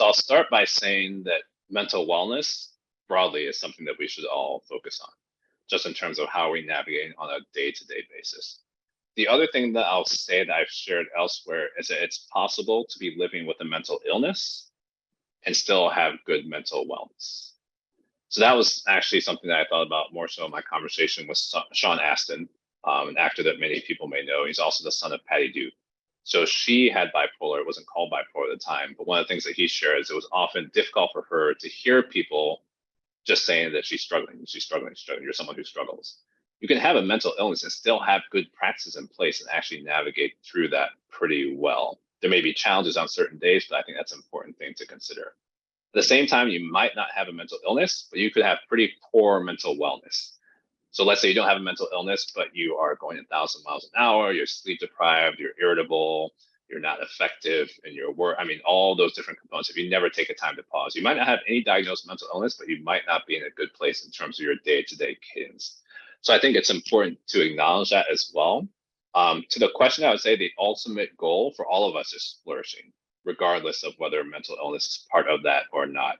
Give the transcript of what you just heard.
So I'll start by saying that mental wellness broadly is something that we should all focus on, just in terms of how we navigate on a day-to-day basis. The other thing that I'll say that I've shared elsewhere is that it's possible to be living with a mental illness and still have good mental wellness. So that was actually something that I thought about more so in my conversation with Sean Astin, an actor that many people may know. He's also the son of Patty Duke. So she had bipolar. It wasn't called bipolar at the time, but one of the things that he shares, it was often difficult for her to hear people just saying that she's struggling, she's struggling, she's struggling. You're someone who struggles. You can have a mental illness and still have good practices in place and actually navigate through that pretty well. There may be challenges on certain days, but I think that's an important thing to consider. At the same time, you might not have a mental illness, but you could have pretty poor mental wellness. So let's say you don't have a mental illness, but you are going 1,000 miles an hour, you're sleep deprived, you're irritable, you're not effective in your work. I mean, all those different components. If you never take a time to pause, you might not have any diagnosed mental illness, but you might not be in a good place in terms of your day-to-day cadence. So I think it's important to acknowledge that as well. To the question, I would say the ultimate goal for all of us is flourishing, regardless of whether mental illness is part of that or not.